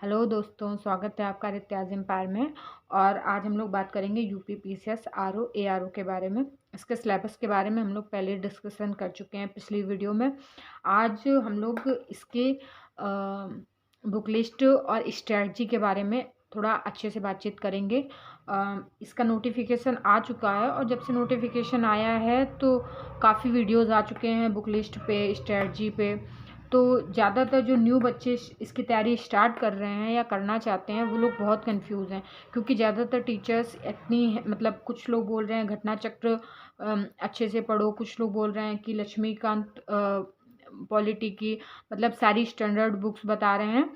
Hello दोस्तों, स्वागत है आपका रित्याज एम्पायर में। और आज हम लोग बात करेंगे यूपी पीसीएस आरओ एआरओ के बारे में। इसके सिलेबस के बारे में हम लोग पहले डिस्कशन कर चुके हैं पिछली वीडियो में। आज हम लोग इसके बुक लिस्ट और स्ट्रेटजी के बारे में थोड़ा अच्छे से बातचीत करेंगे। इसका नोटिफिकेशन आ चुका है और जब से नोटिफिकेशन आया है तो काफ़ी वीडियोस आ चुके हैं बुक लिस्ट पे, स्ट्रेटजी पे। तो ज़्यादातर जो न्यू बच्चे इसकी तैयारी स्टार्ट कर रहे हैं या करना चाहते हैं वो लोग बहुत कंफ्यूज हैं, क्योंकि ज़्यादातर टीचर्स इतनी मतलब कुछ लोग बोल रहे हैं घटना चक्र अच्छे से पढ़ो, कुछ लोग बोल रहे हैं कि लक्ष्मीकांत पॉलिटी की मतलब सारी स्टैंडर्ड बुक्स बता रहे हैं।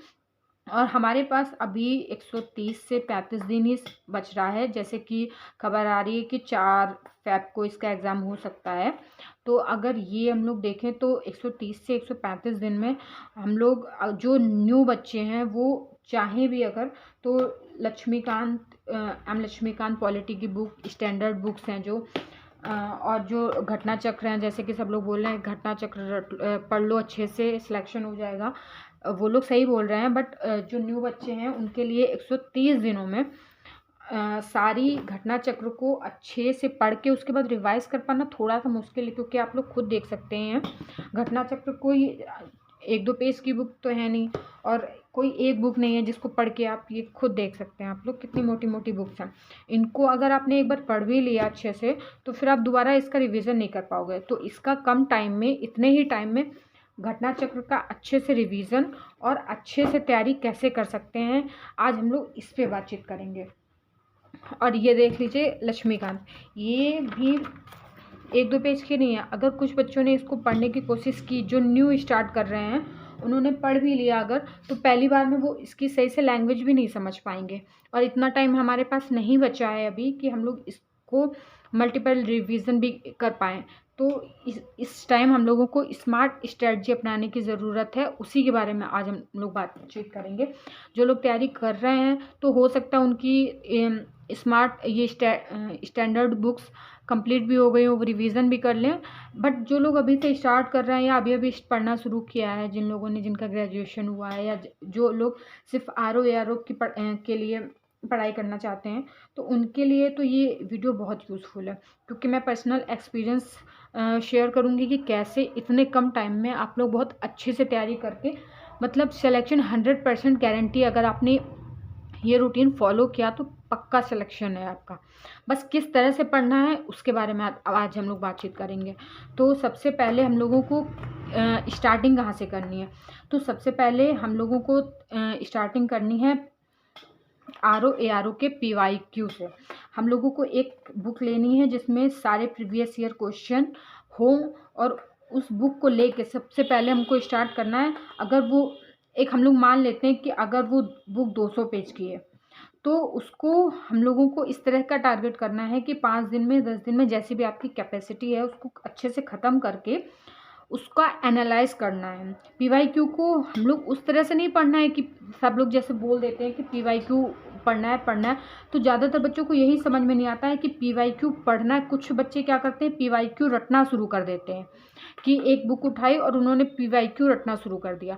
और हमारे पास अभी 130 से 35 दिन ही बच रहा है, जैसे कि खबर आ रही है कि 4 फ़रवरी को इसका एग्ज़ाम हो सकता है। तो अगर ये हम लोग देखें तो 130 से 135 दिन में हम लोग जो न्यू बच्चे हैं वो चाहें भी अगर तो लक्ष्मीकांत पॉलिटी की बुक स्टैंडर्ड बुक्स हैं जो और जो घटना चक्र हैं, जैसे कि सब लोग बोल रहे हैं घटना चक्र पढ़ लो अच्छे से सिलेक्शन हो जाएगा, वो लोग सही बोल रहे हैं। बट जो न्यू बच्चे हैं उनके लिए 130 दिनों में सारी घटना चक्र को अच्छे से पढ़ के उसके बाद रिवाइज कर पाना थोड़ा सा मुश्किल है, क्योंकि आप लोग खुद देख सकते हैं घटना चक्र कोई 1-2 पेज की बुक तो है नहीं, और कोई एक बुक नहीं है जिसको पढ़ के आप ये खुद देख सकते हैं आप लोग कितनी मोटी मोटी बुक्स हैं। इनको अगर आपने एक बार पढ़ भी लिया अच्छे से तो फिर आप दोबारा इसका रिवीजन नहीं कर पाओगे। तो इसका कम टाइम में, इतने ही टाइम में घटना चक्र का अच्छे से रिवीजन और अच्छे से तैयारी कैसे कर सकते हैं, आज हम लोग इस पे बातचीत करेंगे। और ये देख लीजिए लक्ष्मीकांत, ये भी 1-2 पेज की नहीं है। अगर कुछ बच्चों ने इसको पढ़ने की कोशिश की, जो न्यू स्टार्ट कर रहे हैं उन्होंने पढ़ भी लिया अगर, तो पहली बार में वो इसकी सही से लैंग्वेज भी नहीं समझ पाएंगे। और इतना टाइम हमारे पास नहीं बचा है अभी कि हम लोग इसको मल्टीपल रिवीजन भी कर पाएँ। तो इस टाइम हम लोगों को स्मार्ट स्ट्रेटजी अपनाने की ज़रूरत है, उसी के बारे में आज हम लोग बातचीत करेंगे। जो लोग तैयारी कर रहे हैं तो हो सकता है उनकी स्मार्ट ये स्टैंडर्ड बुक्स कंप्लीट भी हो गई हो, वो रिवीजन भी कर लें। बट जो लोग अभी से स्टार्ट कर रहे हैं या अभी अभी पढ़ना शुरू किया है, जिन लोगों ने, जिनका ग्रेजुएशन हुआ है, या जो लोग सिर्फ आरओ एआरओ के लिए पढ़ाई करना चाहते हैं, तो उनके लिए तो ये वीडियो बहुत यूज़फुल है, क्योंकि मैं पर्सनल एक्सपीरियंस शेयर करूँगी कि कैसे इतने कम टाइम में आप लोग बहुत अच्छे से तैयारी करके मतलब सिलेक्शन 100% गारंटी। अगर आपने ये रूटीन फॉलो किया तो पक्का सिलेक्शन है आपका। बस किस तरह से पढ़ना है उसके बारे में आज हम लोग बातचीत करेंगे। तो सबसे पहले हम लोगों को स्टार्टिंग कहाँ से करनी है, तो सबसे पहले हम लोगों को स्टार्टिंग करनी है आरओ एआरओ के पीवाईक्यू से। हम लोगों को एक बुक लेनी है जिसमें सारे प्रीवियस ईयर क्वेश्चन हो, और उस बुक को लेके सबसे पहले हमको स्टार्ट करना है। अगर वो एक हम लोग मान लेते हैं कि अगर वो बुक 200 पेज की है, तो उसको हम लोगों को इस तरह का टारगेट करना है कि 5 दिन में, 10 दिन में, जैसी भी आपकी कैपेसिटी है उसको अच्छे से ख़त्म करके उसका एनालाइज करना है। पीवाईक्यू को हम लोग उस तरह से नहीं पढ़ना है कि सब लोग जैसे बोल देते हैं कि पीवाईक्यू पढ़ना है, तो ज़्यादातर बच्चों को यही समझ में नहीं आता है कि पीवाईक्यू पढ़ना है। कुछ बच्चे क्या करते हैं, पीवाईक्यू रटना शुरू कर देते हैं कि एक बुक उठाई और उन्होंने पीवाईक्यू रटना शुरू कर दिया।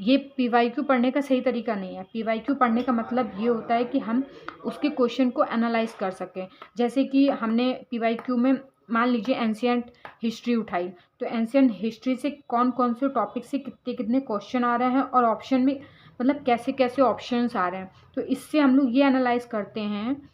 ये पीवाईक्यू पढ़ने का सही तरीका नहीं है। पीवाईक्यू पढ़ने का मतलब ये होता है कि हम उसके क्वेश्चन को एनालाइज कर सकें। जैसे कि हमने पीवाईक्यू में मान लीजिए एंशिएंट हिस्ट्री उठाई, तो एंशिएंट हिस्ट्री से कौन कौन से टॉपिक से कितने कितने क्वेश्चन आ रहे हैं और ऑप्शन में मतलब कैसे कैसे ऑप्शंस आ रहे हैं। तो इससे हम लोग ये एनालाइज करते हैं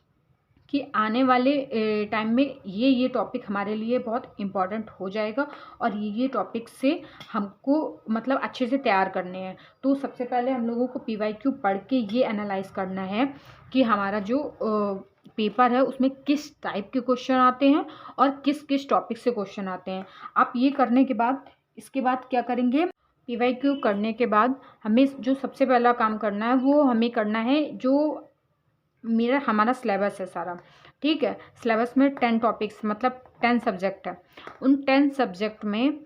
कि आने वाले टाइम में ये टॉपिक हमारे लिए बहुत इम्पॉर्टेंट हो जाएगा, और ये टॉपिक से हमको मतलब अच्छे से तैयार करने हैं। तो सबसे पहले हम लोगों को पीवाईक्यू पढ़ के ये एनालाइज करना है कि हमारा जो पेपर है उसमें किस टाइप के क्वेश्चन आते हैं और किस किस टॉपिक से क्वेश्चन आते हैं। आप ये करने के बाद इसके बाद क्या करेंगे, पीवाईक्यू करने के बाद हमें जो सबसे पहला काम करना है वो हमें करना है जो हमारा सिलेबस है सारा, ठीक है। सिलेबस में 10 टॉपिक्स मतलब 10 सब्जेक्ट है। उन 10 सब्जेक्ट में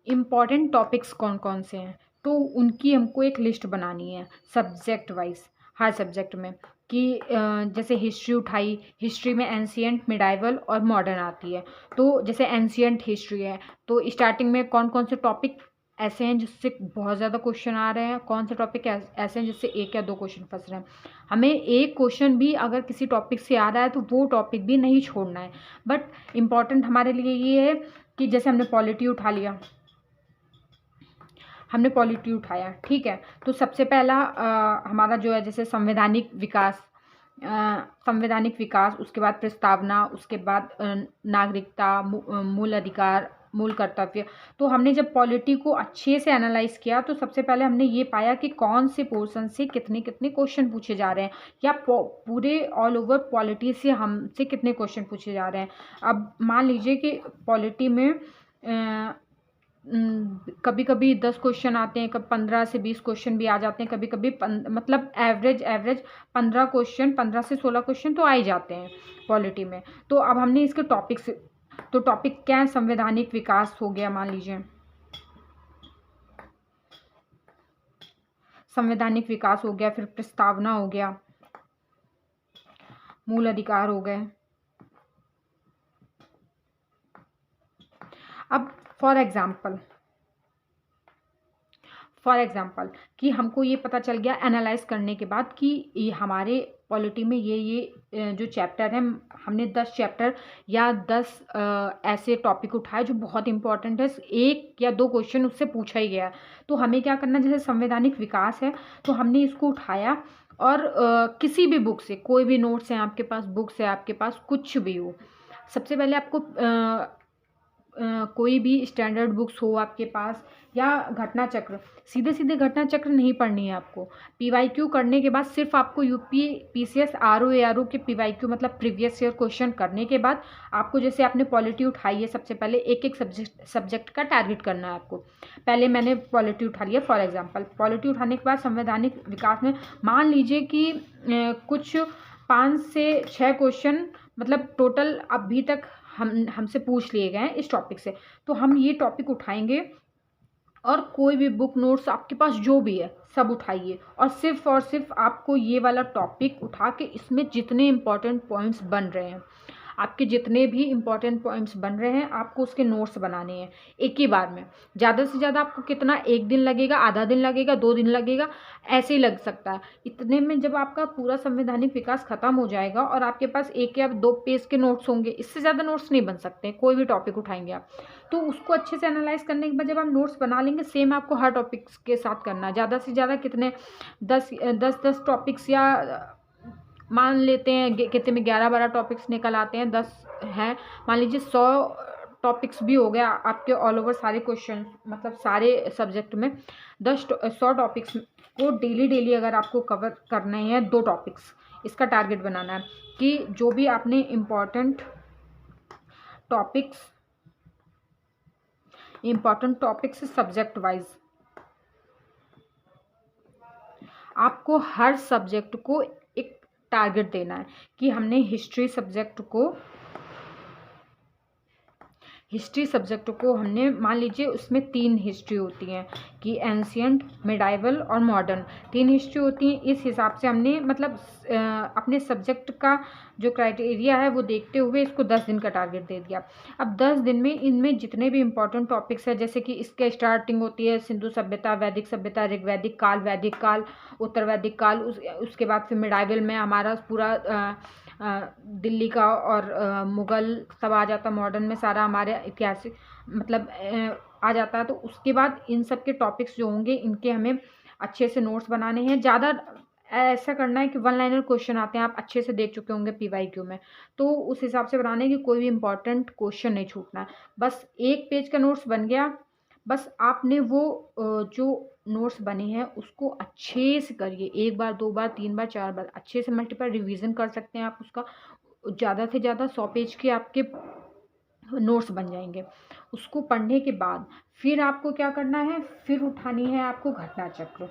इम्पॉर्टेंट टॉपिक्स कौन कौन से हैं, तो उनकी हमको एक लिस्ट बनानी है सब्जेक्ट वाइज हर सब्जेक्ट में। कि जैसे हिस्ट्री उठाई, हिस्ट्री में एंशिएंट, मिडाइवल और मॉडर्न आती है। तो जैसे एंशिएंट हिस्ट्री है तो स्टार्टिंग में कौन कौन से टॉपिक ऐसे हैं जिससे बहुत ज़्यादा क्वेश्चन आ रहे हैं, कौन से टॉपिक ऐसे हैं जिससे 1 या 2 क्वेश्चन फंस रहे हैं। हमें एक क्वेश्चन भी अगर किसी टॉपिक से आ रहा है तो वो टॉपिक भी नहीं छोड़ना है। बट इम्पॉर्टेंट हमारे लिए ये है कि जैसे हमने पॉलिटी उठा लिया, हमने पॉलिटी उठाया, ठीक है, तो सबसे पहला हमारा जो है जैसे संवैधानिक विकास, उसके बाद प्रस्तावना, उसके बाद नागरिकता, मूल अधिकार, मूल कर्तव्य। तो हमने जब पॉलिटी को अच्छे से एनालाइज किया तो सबसे पहले हमने ये पाया कि कौन से पोर्शन से कितने कितने क्वेश्चन पूछे जा रहे हैं, या पूरे ऑल ओवर पॉलिटी से हमसे कितने क्वेश्चन पूछे जा रहे हैं। अब मान लीजिए कि पॉलिटी में कभी कभी 10 क्वेश्चन आते हैं, कभी 15 से 20 क्वेश्चन भी आ जाते हैं, कभी कभी मतलब एवरेज 15 क्वेश्चन, 15 से 16 क्वेश्चन तो आ ही जाते हैं पॉलिटी में। तो अब हमने इसके टॉपिक्स, तो टॉपिक क्या है, संवैधानिक विकास हो गया, मान लीजिए संवैधानिक विकास हो गया, फिर प्रस्तावना हो गया, मूल अधिकार हो गए। अब फॉर एग्जाम्पल कि हमको ये पता चल गया एनालाइज करने के बाद कि ये हमारे पॉलिटी में ये जो चैप्टर है, हमने 10 चैप्टर या 10 ऐसे टॉपिक उठाए जो बहुत इंपॉर्टेंट है, 1 या 2 क्वेश्चन उससे पूछा ही गया। तो हमें क्या करना, जैसे संवैधानिक विकास है तो हमने इसको उठाया और किसी भी बुक से, कोई भी नोट्स हैं आपके पास, बुक्स है आपके पास, कुछ भी हो, सबसे पहले आपको कोई भी स्टैंडर्ड बुक्स हो आपके पास, या घटना चक्र, सीधे सीधे घटना चक्र नहीं पढ़नी है आपको। पीवाईक्यू करने के बाद सिर्फ आपको यूपी पीसीएस आरओ एआरओ के पीवाईक्यू मतलब प्रीवियस ईयर क्वेश्चन करने के बाद आपको, जैसे आपने पॉलिटी उठाई है, सबसे पहले एक एक सब्जेक्ट का टारगेट करना है आपको। पहले मैंने पॉलिटी उठा लिया, फॉर एग्जाम्पल पॉलिटी उठाने के बाद संवैधानिक विकास में मान लीजिए कि कुछ 5 से 6 क्वेश्चन मतलब टोटल अभी तक हमसे पूछ लिए गए हैं इस टॉपिक से। तो हम ये टॉपिक उठाएंगे और कोई भी बुक नोट्स आपके पास जो भी है सब उठाइए, और सिर्फ आपको ये वाला टॉपिक उठा के इसमें जितने इंपॉर्टेंट पॉइंट्स बन रहे हैं, आपके जितने भी इंपॉर्टेंट पॉइंट्स बन रहे हैं, आपको उसके नोट्स बनाने हैं एक ही बार में। ज़्यादा से ज़्यादा आपको कितना, 1 दिन लगेगा, आधा दिन लगेगा, 2 दिन लगेगा, ऐसे ही लग सकता है। इतने में जब आपका पूरा संवैधानिक विकास खत्म हो जाएगा और आपके पास 1 या 2 पेज के नोट्स होंगे, इससे ज़्यादा नोट्स नहीं बन सकते कोई भी टॉपिक उठाएंगे आप। तो उसको अच्छे से एनालाइज करने के बाद जब आप नोट्स बना लेंगे, सेम आपको हर टॉपिक्स के साथ करना है। ज़्यादा से ज़्यादा कितने 10 टॉपिक्स, या मान लेते हैं कितने में 11-12 टॉपिक्स निकल आते हैं, 10 हैं, मान लीजिए 100 टॉपिक्स भी हो गया आपके ऑल ओवर सारे क्वेश्चन, मतलब सारे सब्जेक्ट में 100 टॉपिक्स को डेली अगर आपको कवर करने हैं 2 टॉपिक्स, इसका टारगेट बनाना है कि जो भी आपने इम्पॉर्टेंट टॉपिक्स सब्जेक्ट वाइज, आपको हर सब्जेक्ट को एक टारगेट देना है कि हमने हिस्ट्री सब्जेक्ट को हमने, मान लीजिए उसमें 3 हिस्ट्री होती हैं कि एंशियंट, मिडाइवल और मॉडर्न, 3 हिस्ट्री होती हैं। इस हिसाब से हमने मतलब अपने सब्जेक्ट का जो क्राइटेरिया है वो देखते हुए इसको 10 दिन का टारगेट दे दिया। अब 10 दिन में इनमें जितने भी इंपॉर्टेंट टॉपिक्स है, जैसे कि इसके स्टार्टिंग होती है सिंधु सभ्यता, वैदिक सभ्यता, ऋग्वैदिक काल, वैदिक काल, उत्तर वैदिक काल, उसके बाद फिर मिडाइवल में हमारा पूरा दिल्ली का और मुग़ल सब आ जाता, मॉडर्न में सारा हमारे ऐतिहासिक मतलब आ जाता है। तो उसके बाद इन सब के टॉपिक्स जो होंगे इनके हमें अच्छे से नोट्स बनाने हैं। ज़्यादा ऐसा करना है कि 1 लाइनर क्वेश्चन आते हैं, आप अच्छे से देख चुके होंगे पीवाईक्यू में, तो उस हिसाब से बनाने की कोई भी इंपॉर्टेंट क्वेश्चन नहीं छूटना है। बस 1 पेज का नोट्स बन गया, बस आपने वो जो नोट्स बने हैं उसको अच्छे से करिए, 1 बार 2 बार 3 बार 4 बार अच्छे से मल्टीपल रिवीजन कर सकते हैं आप उसका। ज़्यादा से ज़्यादा 100 पेज के आपके नोट्स बन जाएंगे। उसको पढ़ने के बाद फिर आपको क्या करना है, फिर उठानी है आपको घटना चक्र।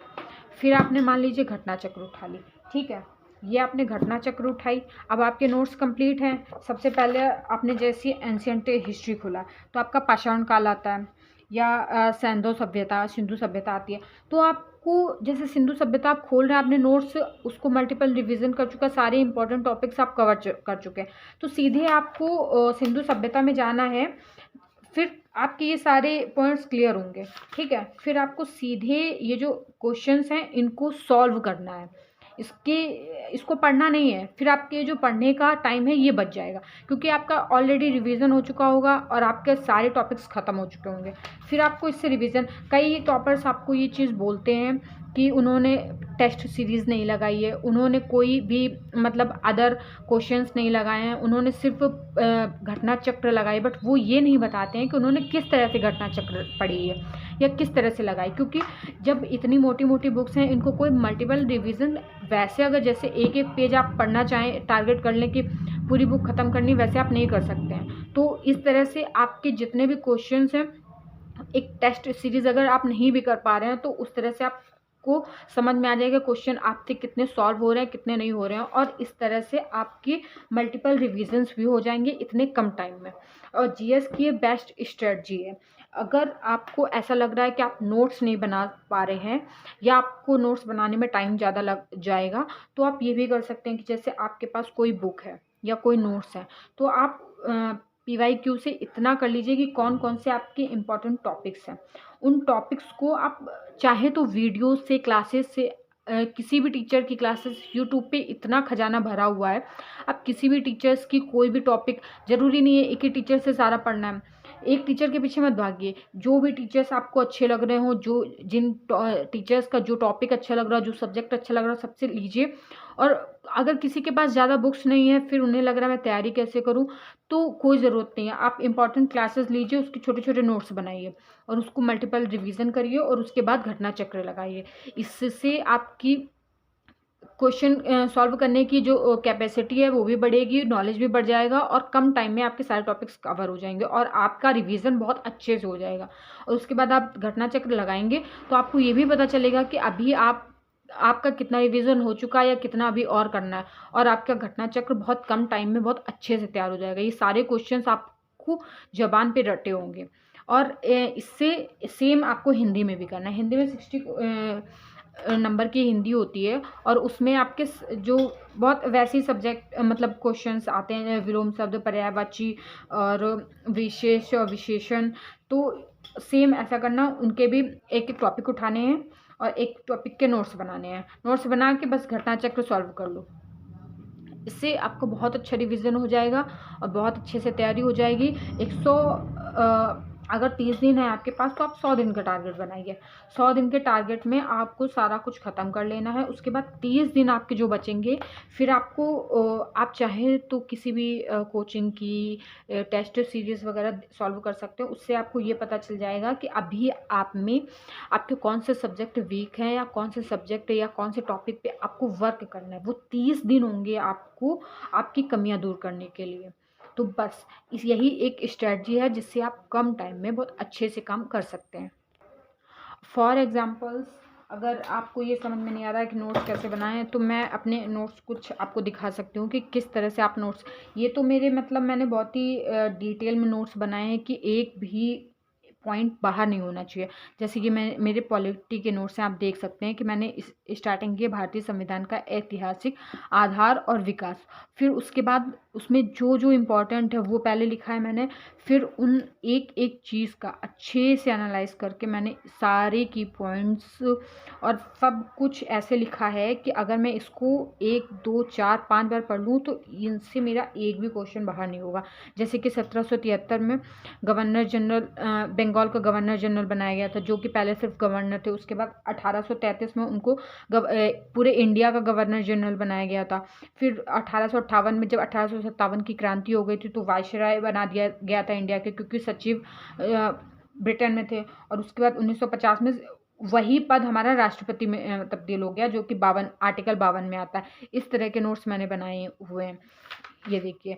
फिर आपने मान लीजिए घटना चक्र उठा ली, ठीक है, ये आपने घटना चक्र उठाई। अब आपके नोट्स कंप्लीट हैं। सबसे पहले आपने जैसे एंशियंट हिस्ट्री खोला तो आपका पाषाण काल आता है, या सिंधु सभ्यता आती है। तो आपको जैसे सिंधु सभ्यता आप खोल रहे हैं, आपने नोट्स उसको मल्टीपल रिवीजन कर चुका, सारे इंपॉर्टेंट टॉपिक्स आप कवर कर चुके हैं, तो सीधे आपको सिंधु सभ्यता में जाना है। फिर आपके ये सारे पॉइंट्स क्लियर होंगे, ठीक है। फिर आपको सीधे ये जो क्वेश्चंस हैं इनको सॉल्व करना है, इसको पढ़ना नहीं है। फिर आपके जो पढ़ने का टाइम है ये बच जाएगा, क्योंकि आपका ऑलरेडी रिवीजन हो चुका होगा और आपके सारे टॉपिक्स ख़त्म हो चुके होंगे। फिर आपको इससे रिवीजन, कई टॉपर्स आपको ये चीज़ बोलते हैं कि उन्होंने टेस्ट सीरीज़ नहीं लगाई है, उन्होंने कोई भी मतलब अदर क्वेश्चंस नहीं लगाए हैं, उन्होंने सिर्फ घटना चक्र लगाई, बट वो ये नहीं बताते हैं कि उन्होंने किस तरह से घटना चक्र पढ़ी है या किस तरह से लगाई। क्योंकि जब इतनी मोटी मोटी बुक्स हैं, इनको कोई मल्टीपल रिवीजन, वैसे अगर जैसे एक एक पेज आप पढ़ना चाहें, टारगेट कर लें कि पूरी बुक ख़त्म करनी, वैसे आप नहीं कर सकते हैं। तो इस तरह से आपके जितने भी क्वेश्चंस हैं, एक टेस्ट सीरीज़ अगर आप नहीं भी कर पा रहे हैं तो उस तरह से आपको समझ में आ जाएगा क्वेश्चन आपसे कितने सॉल्व हो रहे हैं, कितने नहीं हो रहे हैं, और इस तरह से आपकी मल्टीपल रिवीजन्स भी हो जाएंगे इतने कम टाइम में। और जीएस की ये बेस्ट स्ट्रेटजी है। अगर आपको ऐसा लग रहा है कि आप नोट्स नहीं बना पा रहे हैं या आपको नोट्स बनाने में टाइम ज़्यादा लग जाएगा, तो आप ये भी कर सकते हैं कि जैसे आपके पास कोई बुक है या कोई नोट्स है, तो आप PYQ से इतना कर लीजिए कि कौन कौन से आपके इम्पॉर्टेंट टॉपिक्स हैं, उन टॉपिक्स को आप चाहे तो वीडियो से, क्लासेस से, किसी भी टीचर की क्लासेस, यूट्यूब पे इतना खजाना भरा हुआ है, आप किसी भी टीचर्स की कोई भी टॉपिक, ज़रूरी नहीं है एक ही टीचर से सारा पढ़ना है, एक टीचर के पीछे मत भागिए, जो भी टीचर्स आपको अच्छे लग रहे हो, जो जिन टीचर्स का जो टॉपिक अच्छा लग रहा है, जो सब्जेक्ट अच्छा लग रहा है, सबसे लीजिए। और अगर किसी के पास ज़्यादा बुक्स नहीं है, फिर उन्हें लग रहा है मैं तैयारी कैसे करूं, तो कोई ज़रूरत नहीं है, आप इंपॉर्टेंट क्लासेस लीजिए, उसके छोटे छोटे नोट्स बनाइए और उसको मल्टीपल रिवीजन करिए और उसके बाद घटना चक्र लगाइए। इससे आपकी क्वेश्चन सॉल्व करने की जो कैपेसिटी है वो भी बढ़ेगी, नॉलेज भी बढ़ जाएगा और कम टाइम में आपके सारे टॉपिक्स कवर हो जाएंगे और आपका रिवीजन बहुत अच्छे से हो जाएगा। और उसके बाद आप घटना चक्र लगाएंगे तो आपको ये भी पता चलेगा कि अभी आपका कितना रिवीजन हो चुका है या कितना अभी और करना है, और आपका घटना चक्र बहुत कम टाइम में बहुत अच्छे से तैयार हो जाएगा। ये सारे क्वेश्चंस आपको ज़बान पे रटे होंगे। और इससे सेम आपको हिंदी में भी करना है। हिंदी में 60 नंबर की हिंदी होती है और उसमें आपके जो बहुत वैसे ही सब्जेक्ट मतलब क्वेश्चंस आते हैं, विलोम शब्द, पर्यायवाची और विशेष और विशेषण। तो सेम ऐसा करना, उनके भी एक एक टॉपिक उठाने हैं और एक टॉपिक के नोट्स बनाने हैं, नोट्स बना के बस घटना चक्र सॉल्व कर लो। इससे आपको बहुत अच्छा रिवीजन हो जाएगा और बहुत अच्छे से तैयारी हो जाएगी। 100 अगर 30 दिन है आपके पास तो आप 100 दिन का टारगेट बनाइए। 100 दिन के टारगेट में आपको सारा कुछ ख़त्म कर लेना है। उसके बाद 30 दिन आपके जो बचेंगे, फिर आपको आप चाहे तो किसी भी कोचिंग की टेस्ट सीरीज़ वगैरह सॉल्व कर सकते हो। उससे आपको ये पता चल जाएगा कि अभी आप में आपके कौन से सब्जेक्ट वीक हैं या कौन से सब्जेक्ट या कौन से टॉपिक पे आपको वर्क करना है। वो 30 दिन होंगे आपको आपकी कमियां दूर करने के लिए। तो बस यही एक स्ट्रेटजी है जिससे आप कम टाइम में बहुत अच्छे से काम कर सकते हैं। फॉर एग्जांपल्स, अगर आपको ये समझ में नहीं आ रहा है कि नोट्स कैसे बनाएं, तो मैं अपने नोट्स कुछ आपको दिखा सकती हूँ कि किस तरह से आप नोट्स, ये तो मेरे मतलब मैंने बहुत ही डिटेल में नोट्स बनाए हैं कि एक भी पॉइंट बाहर नहीं होना चाहिए। जैसे कि मैं मेरे पॉलिटी के नोट्स हैं, आप देख सकते हैं कि मैंने इस स्टार्टिंग किए भारतीय संविधान का ऐतिहासिक आधार और विकास, फिर उसके बाद उसमें जो जो इम्पोर्टेंट है वो पहले लिखा है मैंने, फिर उन एक एक चीज़ का अच्छे से एनालाइज करके मैंने सारे की पॉइंट्स और सब कुछ ऐसे लिखा है कि अगर मैं इसको 1 2 4 5 बार पढ़ लूँ तो इनसे मेरा एक भी क्वेश्चन बाहर नहीं होगा। जैसे कि 1773 में गवर्नर जनरल बंगाल का गवर्नर जनरल बनाया गया था, जो कि पहले सिर्फ गवर्नर थे। उसके बाद 1833 में उनको पूरे इंडिया का गवर्नर जनरल बनाया गया था। फिर 1858 में जब 1857 की क्रांति हो गई थी तो वायसराय बना दिया गया था इंडिया के, क्योंकि सचिव ब्रिटेन में थे। और उसके बाद 1950 में वही पद हमारा राष्ट्रपति में तब्दील हो गया, जो कि आर्टिकल 52 में आता है। इस तरह के नोट्स मैंने बनाए हुए हैं, ये देखिए,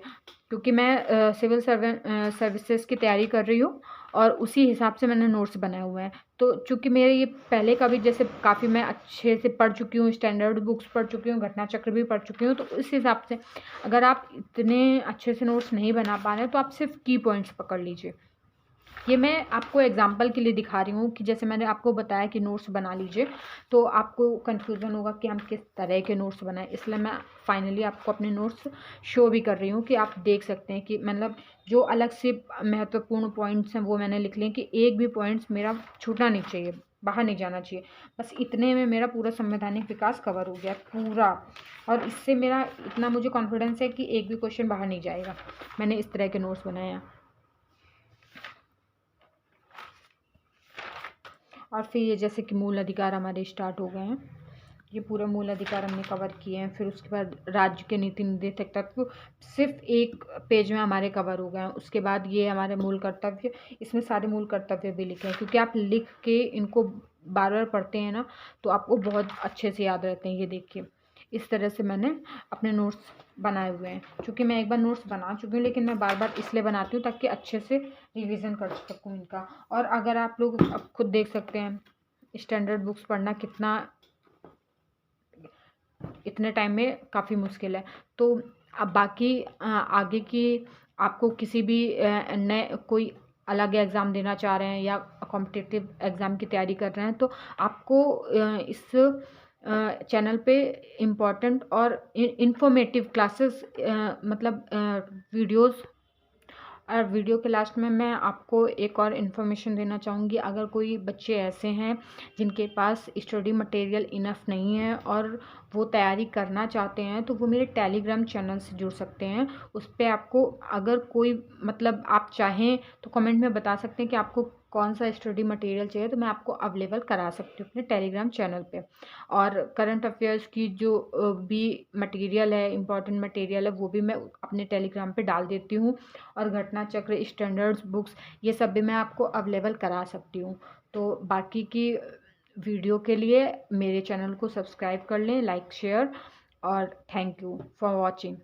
क्योंकि मैं सिविल सर्विसेज की तैयारी कर रही हूँ और उसी हिसाब से मैंने नोट्स बनाए हुए हैं। तो चूँकि मेरे ये पहले का भी जैसे काफ़ी मैं अच्छे से पढ़ चुकी हूँ, स्टैंडर्ड बुक्स पढ़ चुकी हूँ, घटना चक्र भी पढ़ चुकी हूँ, तो इस हिसाब से अगर आप इतने अच्छे से नोट्स नहीं बना पा रहे हैं तो आप सिर्फ की पॉइंट्स पकड़ लीजिए। ये मैं आपको एग्जांपल के लिए दिखा रही हूँ कि जैसे मैंने आपको बताया कि नोट्स बना लीजिए, तो आपको कन्फ्यूज़न होगा कि हम किस तरह के नोट्स बनाएं, इसलिए मैं फाइनली आपको अपने नोट्स शो भी कर रही हूँ कि आप देख सकते हैं कि मतलब जो अलग से महत्वपूर्ण पॉइंट्स हैं वो मैंने लिख लिए कि एक भी पॉइंट्स मेरा छूटना नहीं चाहिए, बाहर नहीं जाना चाहिए। बस इतने में मेरा पूरा संवैधानिक विकास कवर हो गया पूरा, और इससे मेरा इतना मुझे कॉन्फिडेंस है कि एक भी क्वेश्चन बाहर नहीं जाएगा। मैंने इस तरह के नोट्स बनाए हैं। और फिर ये जैसे कि मूल अधिकार हमारे स्टार्ट हो गए हैं, ये पूरे मूल अधिकार हमने कवर किए हैं। फिर उसके बाद राज्य के नीति निर्देशक तत्व सिर्फ एक पेज में हमारे कवर हो गए हैं। उसके बाद ये हमारे मूल कर्तव्य, इसमें सारे मूल कर्तव्य भी लिखे हैं, क्योंकि आप लिख के इनको बार बार पढ़ते हैं ना तो आपको बहुत अच्छे से याद रहते हैं। ये देखिए इस तरह से मैंने अपने नोट्स बनाए हुए हैं। क्योंकि मैं एक बार नोट्स बना चुकी हूँ, लेकिन मैं बार बार इसलिए बनाती हूँ ताकि अच्छे से रिवीजन कर सकूँ इनका। और अगर आप लोग अब खुद देख सकते हैं स्टैंडर्ड बुक्स पढ़ना कितना इतने टाइम में काफ़ी मुश्किल है। तो अब बाकी आगे की आपको किसी भी नए कोई अलग एग्ज़ाम देना चाह रहे हैं या कॉम्पिटिटिव एग्ज़ाम की तैयारी कर रहे हैं, तो आपको इस चैनल पे इम्पोर्टेंट और इन्फॉर्मेटिव क्लासेस मतलब वीडियोस। और वीडियो के लास्ट में मैं आपको एक और इन्फॉर्मेशन देना चाहूँगी। अगर कोई बच्चे ऐसे हैं जिनके पास स्टडी मटेरियल इनफ नहीं है और वो तैयारी करना चाहते हैं, तो वो मेरे टेलीग्राम चैनल से जुड़ सकते हैं। उस पे आपको अगर कोई मतलब आप चाहें तो कमेंट में बता सकते हैं कि आपको कौन सा स्टडी मटेरियल चाहिए, तो मैं आपको अवेलेबल करा सकती हूँ अपने टेलीग्राम चैनल पे। और करंट अफेयर्स की जो भी मटेरियल है, इम्पॉर्टेंट मटेरियल है, वो भी मैं अपने टेलीग्राम पे डाल देती हूँ। और घटना चक्र, स्टैंडर्ड्स बुक्स, ये सब भी मैं आपको अवेलेबल करा सकती हूँ। तो बाकी की वीडियो के लिए मेरे चैनल को सब्सक्राइब कर लें, लाइक शेयर, और थैंक यू फॉर वॉचिंग।